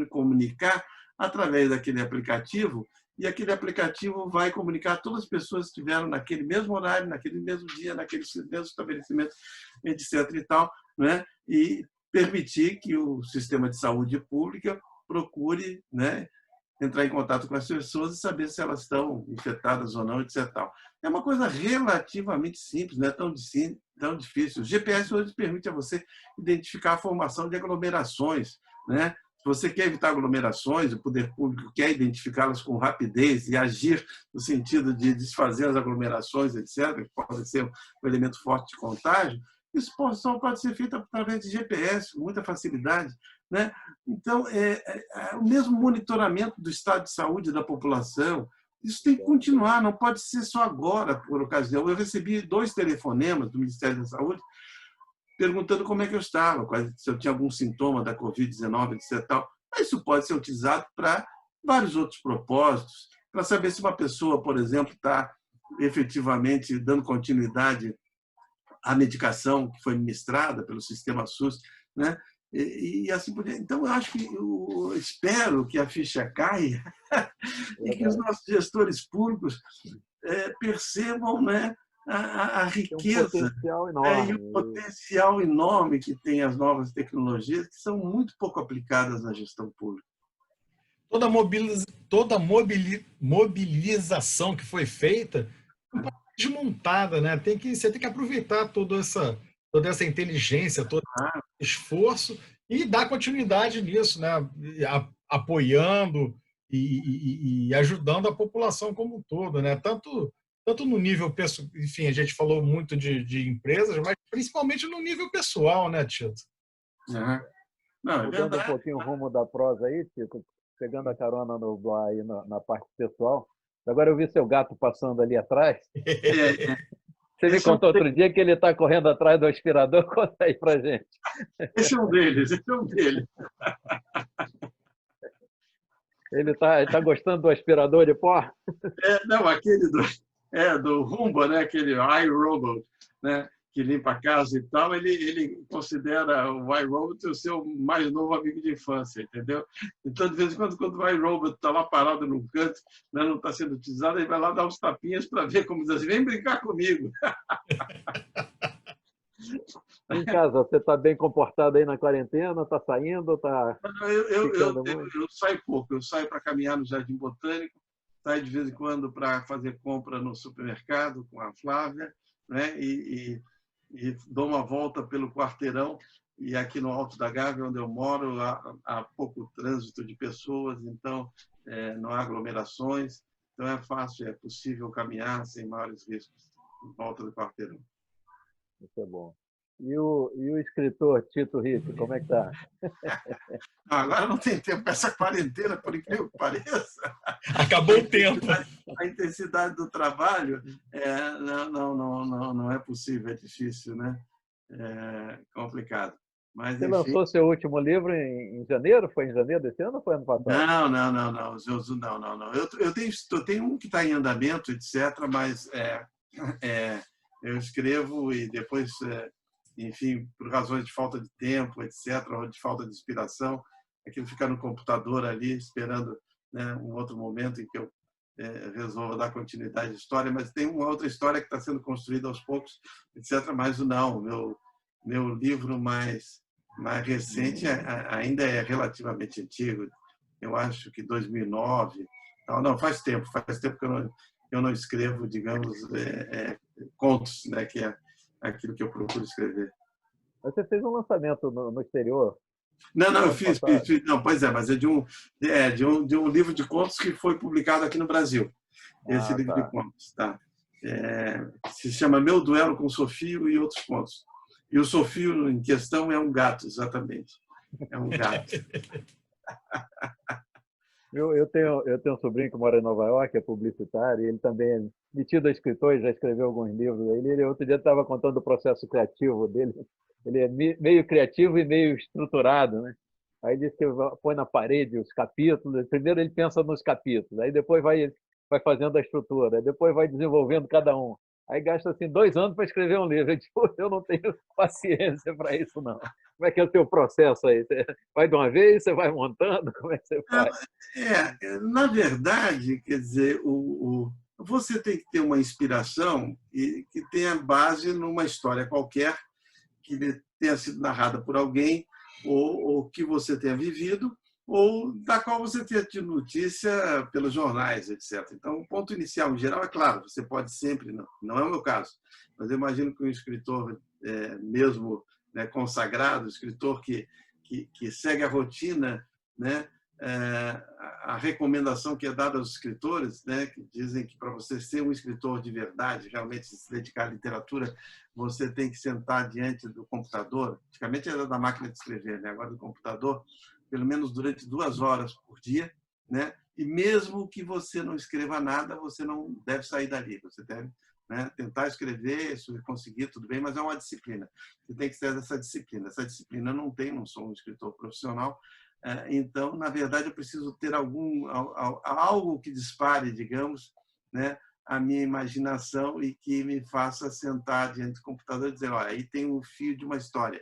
comunicar através daquele aplicativo e aquele aplicativo vai comunicar a todas as pessoas que estiveram naquele mesmo horário, naquele mesmo dia, naquele mesmo estabelecimento, etc. e tal, né? E permitir que o sistema de saúde pública procure, né, entrar em contato com as pessoas e saber se elas estão infectadas ou não, etc. É uma coisa relativamente simples, não é tão difícil. O GPS hoje permite a você identificar a formação de aglomerações, né? Se você quer evitar aglomerações, o poder público quer identificá-las com rapidez e agir no sentido de desfazer as aglomerações, etc., que pode ser um elemento forte de contágio, isso só pode ser feito através de GPS, com muita facilidade, né? Então, o mesmo monitoramento do estado de saúde da população, isso tem que continuar, não pode ser só agora, por ocasião. Eu recebi 2 telefonemas do Ministério da Saúde perguntando como é que eu estava, se eu tinha algum sintoma da Covid-19, etc. Mas isso pode ser utilizado para vários outros propósitos, para saber se uma pessoa, por exemplo, está efetivamente dando continuidade à medicação que foi ministrada pelo sistema SUS, né? E assim por diante. Então, eu acho que eu espero que a ficha caia e que os nossos gestores públicos percebam, né, a riqueza, Tem um potencial e enorme. o potencial enorme que tem as novas tecnologias, que são muito pouco aplicadas na gestão pública. Toda mobilização que foi feita desmontada, né? Você tem que aproveitar toda essa inteligência, todo esse esforço e dar continuidade nisso, né? Apoiando e ajudando a população como um todo, né? Tanto no nível pessoal, enfim, a gente falou muito de empresas, mas principalmente no nível pessoal, né, Tito? Não, é Mudando um verdade. pouquinho o rumo da prosa aí, Tito, pegando a carona no Blá aí na parte pessoal. Agora eu vi seu gato passando ali atrás. Você me contou outro dia que ele está correndo atrás do aspirador. Conta aí pra gente. Esse é um deles, esse é um deles. Ele tá gostando do aspirador de pó? Não, aquele do Roomba, né? Aquele iRobot, né? Que limpa a casa e tal, ele considera o iRobot o seu mais novo amigo de infância, entendeu? Então, de vez em quando o iRobot está lá parado num canto, né, não está sendo utilizado, ele vai lá dar uns tapinhas para ver como diz assim, vem brincar comigo. Em casa, você está bem comportado aí na quarentena? Está saindo? Está ficando muito? Eu saio pouco, eu saio para caminhar no Jardim Botânico, saio de vez em quando para fazer compra no supermercado com a Flávia, né? E dou uma volta pelo quarteirão, e aqui no Alto da Gávea, onde eu moro, há pouco trânsito de pessoas, então não há aglomerações, então é fácil, é possível caminhar sem maiores riscos em volta do quarteirão. Isso é bom. E o escritor Tito Ricci, como é que está? Agora não tem tempo, essa quarentena, por incrível que pareça. Acabou o tempo. A intensidade do trabalho não é possível, é difícil, né? É complicado. Mas, Você enfim. lançou seu último livro em janeiro? Foi em janeiro desse ano ou foi ano passado? Não. Eu tenho um que está em andamento, etc., mas eu escrevo e depois, enfim, por razões de falta de tempo, etc., ou de falta de inspiração, aquilo fica no computador ali, esperando, né, um outro momento em que eu resolva dar continuidade à história, mas tem uma outra história que está sendo construída aos poucos, etc., mas não, o meu livro mais recente ainda é relativamente antigo, eu acho que 2009. Não, faz tempo que eu não escrevo, digamos, contos, né, que é aquilo que eu procuro escrever. Você fez um lançamento no exterior? Não, eu fiz. Não, pois é, mas é de um livro de contos que foi publicado aqui no Brasil. Esse livro de contos, tá? Se chama Meu Duelo com Sofio e Outros Contos. E o Sofio em questão é um gato, exatamente. É um gato. Eu tenho um sobrinho que mora em Nova York, é publicitário, e ele também é metido a escritor, já escreveu alguns livros. Ele outro dia estava contando o processo criativo dele. Ele é meio criativo e meio estruturado, né? Aí diz que põe na parede os capítulos. Primeiro ele pensa nos capítulos, aí depois vai fazendo a estrutura, depois vai desenvolvendo cada um. Aí gasta assim 2 anos para escrever um livro. Eu não tenho paciência para isso, não. Como é que é o teu processo aí? Você vai de uma vez, você vai montando? Como é que você faz? Na verdade, quer dizer, você tem que ter uma inspiração que tenha base numa história qualquer, que tenha sido narrada por alguém, ou que você tenha vivido, ou da qual você tenha tido notícia pelos jornais, etc. Então, o ponto inicial, em geral, é claro, você pode sempre, não é o meu caso, mas eu imagino que um escritor mesmo, né, consagrado, escritor que segue a rotina, né, a recomendação que é dada aos escritores, né, que dizem que para você ser um escritor de verdade, realmente se dedicar à literatura, você tem que sentar diante do computador. Antigamente era da máquina de escrever, né? Agora do computador, pelo menos durante 2 horas por dia, né? E mesmo que você não escreva nada, você não deve sair dali. Você deve, né, tentar escrever, se conseguir, tudo bem, mas é uma disciplina. Você tem que ter essa disciplina. Essa disciplina não sou um escritor profissional. Então, na verdade, eu preciso ter algo que dispare, digamos, né, a minha imaginação e que me faça sentar diante do computador e dizer, olha, aí tem um fio de uma história.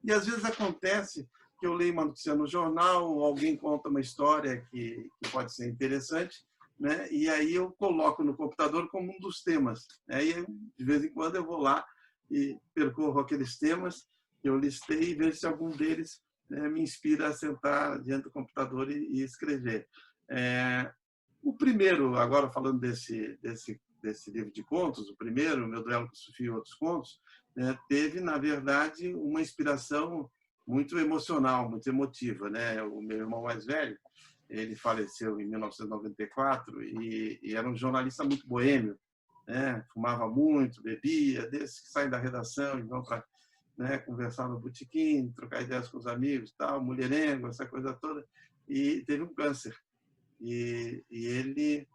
E às vezes acontece que eu leio uma notícia no jornal, ou alguém conta uma história que pode ser interessante, né, e aí eu coloco no computador como um dos temas. Aí, de vez em quando, eu vou lá e percorro aqueles temas que eu listei e vejo se algum deles me inspira a sentar diante do computador e escrever. O primeiro, agora falando desse livro de contos, o primeiro, Meu Duelo com Sofia e Outros Contos, teve, na verdade, uma inspiração muito emocional, muito emotiva, né? O meu irmão mais velho, ele faleceu em 1994 e era um jornalista muito boêmio, né? Fumava muito, bebia, desses que saem da redação e vão para, né, conversar no botequim, trocar ideias com os amigos, tal, mulherengo, essa coisa toda, e teve um câncer. E ele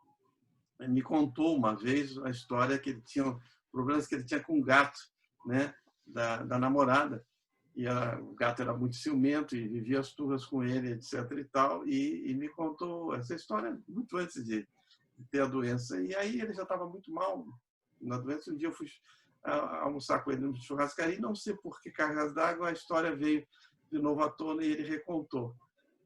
me contou uma vez a história que ele tinha problemas que ele tinha com o gato, né, da namorada, e o gato era muito ciumento e vivia as turras com ele, etc. e tal, e me contou essa história muito antes de ter a doença. E aí ele já estava muito mal na doença. Um dia eu fui almoçar com ele no churrascaria e não sei por que cargas d'água a história veio de novo à tona e ele recontou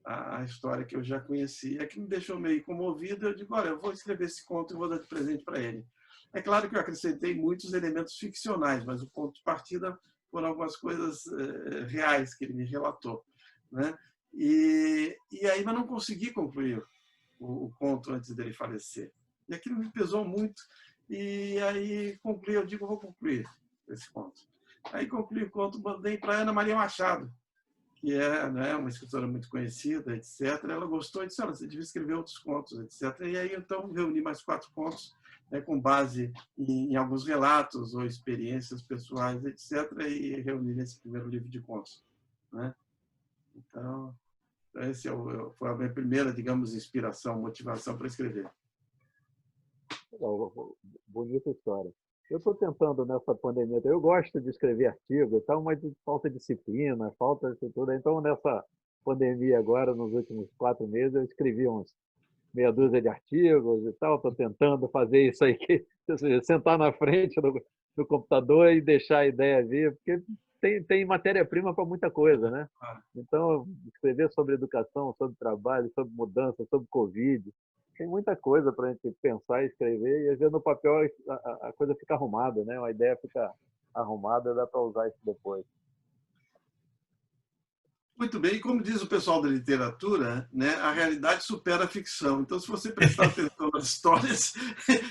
a história que eu já conhecia, que me deixou meio comovido. Eu digo, olha, eu vou escrever esse conto e vou dar de presente para ele. É claro que eu acrescentei muitos elementos ficcionais, mas o ponto de partida foram algumas coisas reais que ele me relatou, né? E aí eu não consegui concluir o conto antes dele falecer. E aquilo me pesou muito. E aí concluí, eu digo, vou concluir esse conto. Aí concluí o conto, mandei para Ana Maria Machado, que é, né, uma escritora muito conhecida, etc. Ela gostou e disse, olha, você devia escrever outros contos, etc. E aí, então, reuni mais 4 contos, né, com base em alguns relatos ou experiências pessoais, etc. E reuni nesse primeiro livro de contos, né? Então, esse foi a minha primeira, digamos, inspiração, motivação para escrever. Bonita história. Eu estou tentando nessa pandemia, eu gosto de escrever artigo, tal, mas falta disciplina, falta isso tudo. Então, nessa pandemia agora, nos últimos 4 meses, eu escrevi uns meia dúzia de artigos e tal. Estou tentando fazer isso aí, ou seja, sentar na frente do computador e deixar a ideia vir, porque tem matéria-prima para muita coisa, né? Então, escrever sobre educação, sobre trabalho, sobre mudança, sobre Covid, tem muita coisa para a gente pensar e escrever, e às vezes no papel a coisa fica arrumada, né? A ideia fica arrumada, dá para usar isso depois. Muito bem, e como diz o pessoal da literatura, né, a realidade supera a ficção. Então, se você prestar atenção nas histórias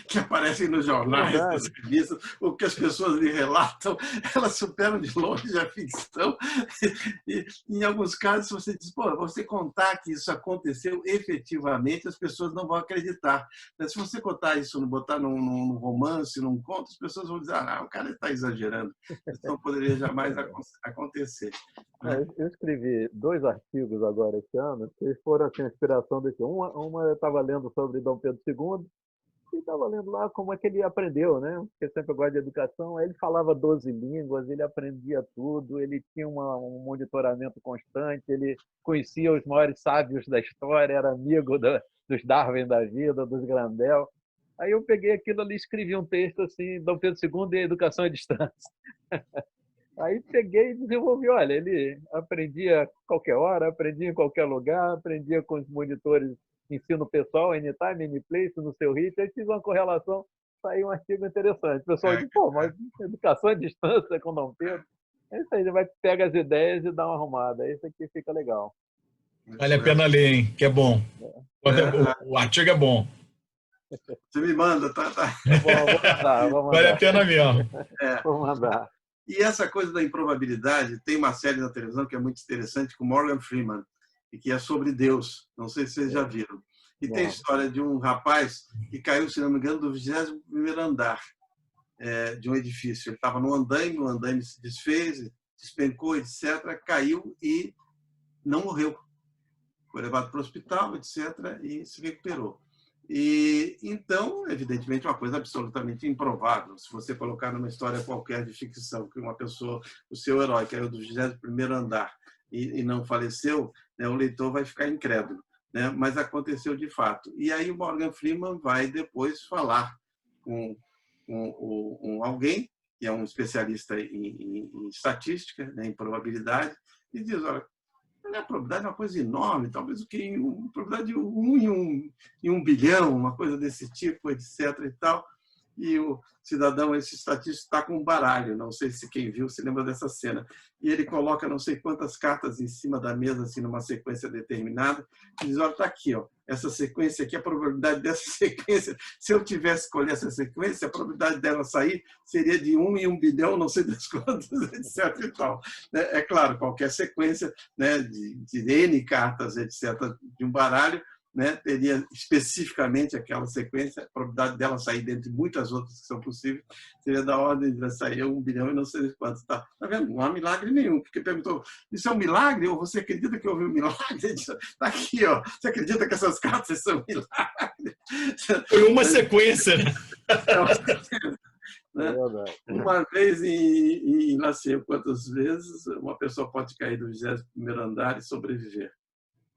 que aparecem nos jornais, nas revistas, o que as pessoas lhe relatam, elas superam de longe a ficção. E, em alguns casos, você diz, pô, você contar que isso aconteceu efetivamente, as pessoas não vão acreditar. Mas se você contar isso, botar num romance, num conto, as pessoas vão dizer, o cara está exagerando. Isso não poderia jamais acontecer. Eu escrevi 2 artigos agora esse ano, que foram assim, a inspiração desse. Uma eu estava lendo sobre Dom Pedro II, e estava lendo lá como é que ele aprendeu, né? Porque sempre eu gosto de educação. Aí ele falava 12 línguas, ele aprendia tudo, ele tinha um monitoramento constante, ele conhecia os maiores sábios da história, era amigo dos Darwin da vida, dos Grandel. Aí eu peguei aquilo ali e escrevi um texto assim, Dom Pedro II e a educação à distância. Aí peguei e desenvolvi, olha, ele aprendia a qualquer hora, aprendia em qualquer lugar, aprendia com os monitores ensino pessoal, anytime, anyplace, no seu ritmo. Aí fiz uma correlação, saiu um artigo interessante. O pessoal diz, pô, mas educação à distância com Dom Pedro. É isso aí, você pega as ideias e dá uma arrumada. Isso aqui fica legal. Vale a pena ler, hein? Que é bom. O artigo é bom. Você me manda, tá? Vou mandar. Vale a pena mesmo. Vou mandar. E essa coisa da improbabilidade, tem uma série na televisão que é muito interessante, com Morgan Freeman, e que é sobre Deus. Não sei se vocês já viram. E tem a história de um rapaz que caiu, se não me engano, do 21º andar de um edifício. Ele estava no andaime, o andaime se desfez, despencou, etc., caiu e não morreu. Foi levado para o hospital, etc., e se recuperou. E então, evidentemente, uma coisa absolutamente improvável. Se você colocar numa história qualquer de ficção que uma pessoa, o seu herói caiu do 21º andar e não faleceu, né, o leitor vai ficar incrédulo, né? Mas aconteceu de fato. E aí o Morgan Freeman vai depois falar com alguém que é um especialista em estatística, né, em probabilidade, e diz, olha, a probabilidade é uma coisa enorme, talvez o que probabilidade de 1 em 1 bilhão, uma coisa desse tipo, etc. e tal. E o cidadão, esse estatístico, está com um baralho, não sei se quem viu se lembra dessa cena. E ele coloca não sei quantas cartas em cima da mesa, assim, numa sequência determinada, e diz, olha, está aqui, ó, essa sequência aqui, a probabilidade dessa sequência, se eu tivesse escolhido essa sequência, a probabilidade dela sair seria de 1 em 1 bilhão, não sei das quantas, etc. e tal. É claro, qualquer sequência, né, de N cartas, etc., de um baralho, né, teria especificamente aquela sequência, a probabilidade dela sair dentro de muitas outras que são possíveis, seria da ordem de sair 1 bilhão e não sei quantos. Tá vendo? Não há milagre nenhum, porque perguntou, isso é um milagre ou você acredita que houve um milagre? Está aqui, ó, você acredita que essas cartas são milagres? Foi uma sequência, né? Né? Uma vez em não sei quantas vezes, uma pessoa pode cair do 21º andar e sobreviver.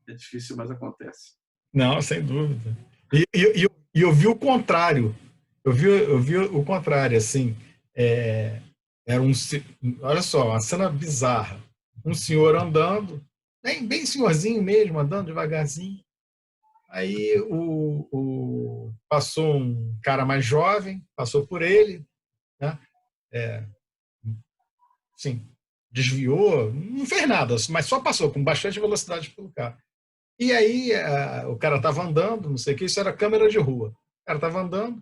É difícil, mas acontece. Não, sem dúvida. E eu vi o contrário. Eu vi o contrário, assim. Era olha só, uma cena bizarra. Um senhor andando, bem senhorzinho mesmo, andando devagarzinho. Aí passou um cara mais jovem, passou por ele, né? Sim, desviou, não fez nada, mas só passou com bastante velocidade pelo carro. E aí o cara estava andando, não sei o que, isso era câmera de rua. O cara estava andando,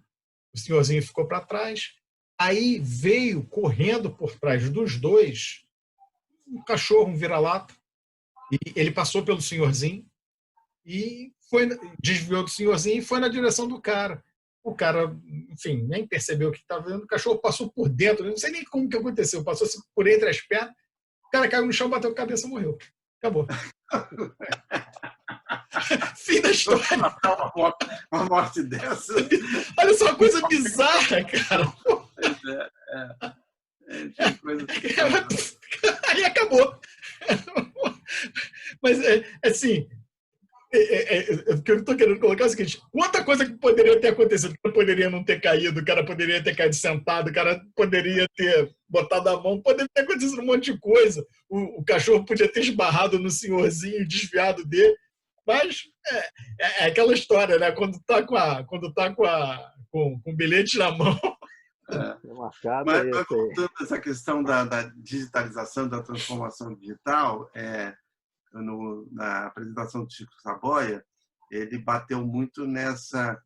o senhorzinho ficou para trás, Aí veio correndo por trás dos dois um cachorro, um vira-lata, e ele passou pelo senhorzinho e desviou do senhorzinho e foi na direção do cara. O cara, enfim, nem percebeu o que estava vendo. O cachorro passou por dentro, não sei nem como que aconteceu, passou por entre as pernas, o cara caiu no chão, bateu a cabeça e morreu. Acabou. Fim da história. Uma morte dessa. Olha só, uma coisa bizarra, cara. Aí acabou. Mas, assim, o que eu estou querendo colocar é o seguinte: quanta coisa que poderia ter acontecido. O cara poderia não ter caído, o cara poderia ter caído sentado, o cara poderia ter botado a mão, poderia ter acontecido um monte de coisa. O cachorro podia ter esbarrado no senhorzinho, desviado dele. Mas é aquela história, né? Quando tá com o bilhete na mão. Mas voltando a essa questão da digitalização, da transformação digital, na apresentação do Chico Saboia, ele bateu muito nessa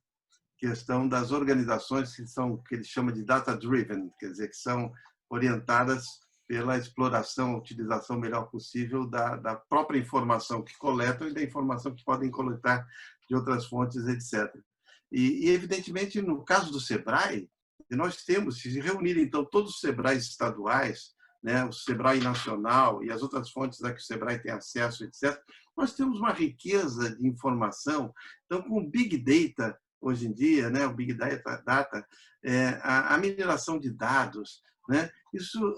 questão das organizações que ele chama de data-driven, quer dizer, que são orientadas pela exploração, utilização melhor possível da própria informação que coletam e da informação que podem coletar de outras fontes, etc. E evidentemente, no caso do SEBRAE, nós temos, se reunirem, então, todos os SEBRAEs estaduais, né, o SEBRAE nacional e as outras fontes a que o SEBRAE tem acesso, etc., nós temos uma riqueza de informação. Então, com o Big Data, hoje em dia, né, o Big Data, a mineração de dados, né, isso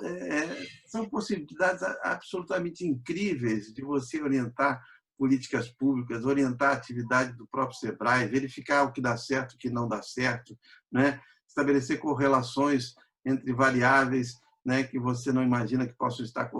são possibilidades absolutamente incríveis de você orientar políticas públicas, orientar a atividade do próprio SEBRAE, verificar o que dá certo, o que não dá certo, né, estabelecer correlações entre variáveis, né, que você não imagina que possam estar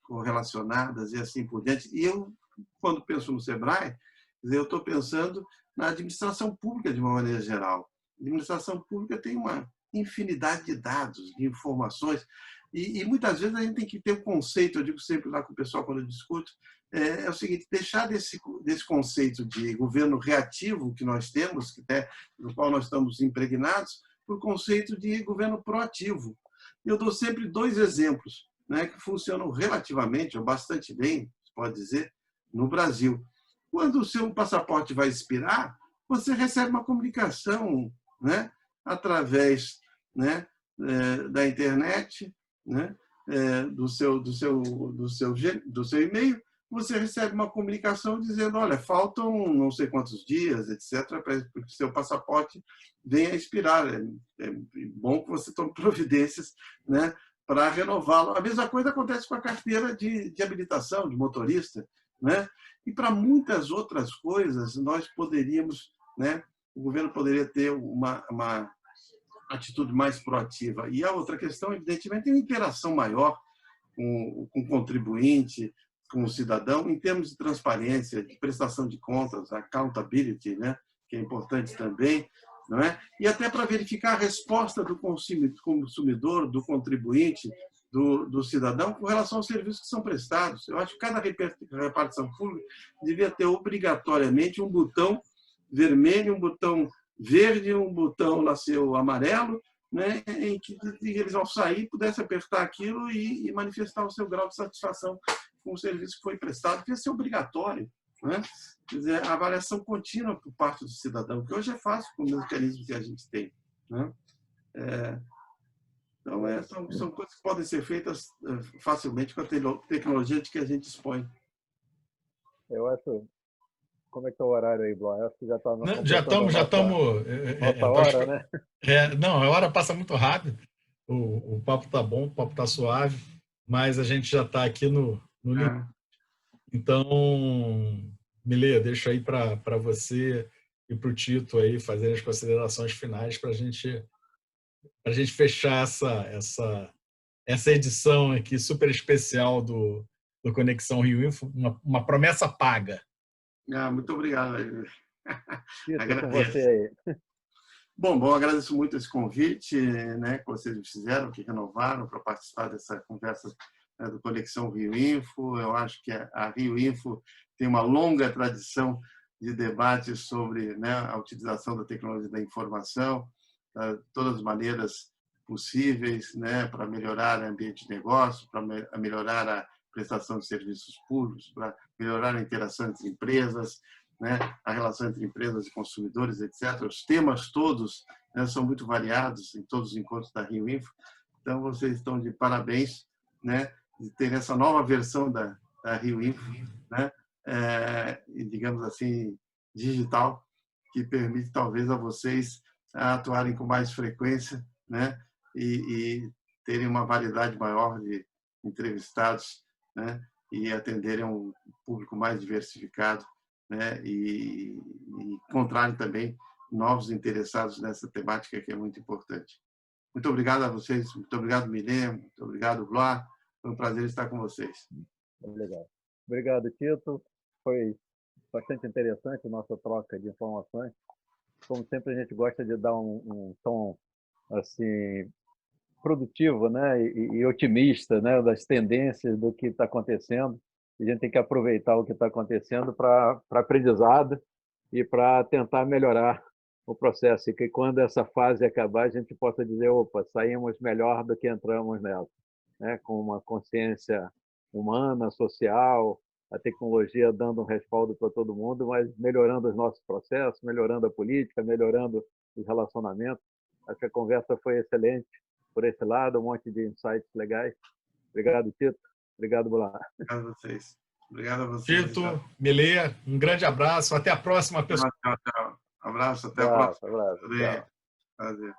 correlacionadas e assim por diante. E eu, quando penso no SEBRAE, eu estou pensando na administração pública de uma maneira geral. A administração pública tem uma infinidade de dados, de informações, e muitas vezes a gente tem que ter um conceito, eu digo sempre lá com o pessoal quando eu discuto, é o seguinte: deixar desse conceito de governo reativo que nós temos, no qual nós estamos impregnados, para o conceito de governo proativo. Eu dou sempre dois exemplos, né, que funcionam relativamente, ou bastante bem, se pode dizer, no Brasil. Quando o seu passaporte vai expirar, você recebe uma comunicação, né, através, né, da internet, né, do seu e-mail. Você recebe uma comunicação dizendo: olha, faltam não sei quantos dias, etc., para que o seu passaporte venha a expirar. É bom que você tome providências, né, para renová-lo. A mesma coisa acontece com a carteira de habilitação de motorista, né? E para muitas outras coisas nós poderíamos, né, o governo poderia ter uma atitude mais proativa. E a outra questão, evidentemente, é uma interação maior com o contribuinte, com o cidadão, em termos de transparência, de prestação de contas, accountability, né, que é importante também, não é? E até para verificar a resposta do consumidor, do contribuinte, do cidadão com relação aos serviços que são prestados. Eu acho que cada repartição pública devia ter obrigatoriamente um botão vermelho, um botão verde, um botão lá seu amarelo, né, em que eles, ao sair, pudessem apertar aquilo e manifestar o seu grau de satisfação com o serviço que foi prestado, que ia ser obrigatório, né? Quer dizer, a avaliação contínua por parte do cidadão, que hoje é fácil com o mecanismo que a gente tem, né? Então, são coisas que podem ser feitas facilmente com a tecnologia de que a gente dispõe. Eu acho... Como é que está o horário aí, Blá? Acho que já está... Já estamos... Nossa hora, né? Não, a hora passa muito rápido. O papo está bom, o papo está suave, mas a gente já está aqui no limite. Então, Milê, deixa aí para você e para o Tito aí fazerem as considerações finais para a gente fechar essa edição aqui super especial do Conexão Rio Info, uma promessa paga. Muito obrigado. Tito, com você aí. Bom, agradeço muito esse convite, né, que vocês me fizeram, que renovaram para participar dessa conversa, né, do Conexão Rio Info. Eu acho que a Rio Info tem uma longa tradição de debates sobre, né, a utilização da tecnologia da informação, de todas as maneiras possíveis, né, para melhorar o ambiente de negócio, para melhorar a prestação de serviços públicos, para melhorar a interação entre empresas, né, a relação entre empresas e consumidores, etc. Os temas todos, né, são muito variados em todos os encontros da Rio Info. Então, vocês estão de parabéns, né, de ter essa nova versão da Rio Info, né, digamos assim, digital, que permite talvez a vocês atuarem com mais frequência, né, e terem uma variedade maior de entrevistados, né, e atenderem a um público mais diversificado, né, e encontrarem também novos interessados nessa temática que é muito importante. Muito obrigado a vocês, muito obrigado, Milê, muito obrigado, Gloire. Foi um prazer estar com vocês. Legal. Obrigado, Tito. Foi bastante interessante a nossa troca de informações. Como sempre, a gente gosta de dar um tom assim produtivo, né, e otimista, né, das tendências do que está acontecendo. A gente tem que aproveitar o que está acontecendo para aprendizado e para tentar melhorar o processo, e que quando essa fase acabar, a gente possa dizer, opa, saímos melhor do que entramos nela, né, com uma consciência humana, social, a tecnologia dando um respaldo para todo mundo, mas melhorando os nossos processos, melhorando a política, melhorando os relacionamentos. Acho que a conversa foi excelente por esse lado, um monte de insights legais. Obrigado, Tito. Obrigado, Goulart. Obrigado a vocês. Obrigado a vocês. Tito, Milê, um grande abraço. Até a próxima, pessoal. Tchau, tchau. Abraço, até a próxima. Abraço. Tchau. Prazer.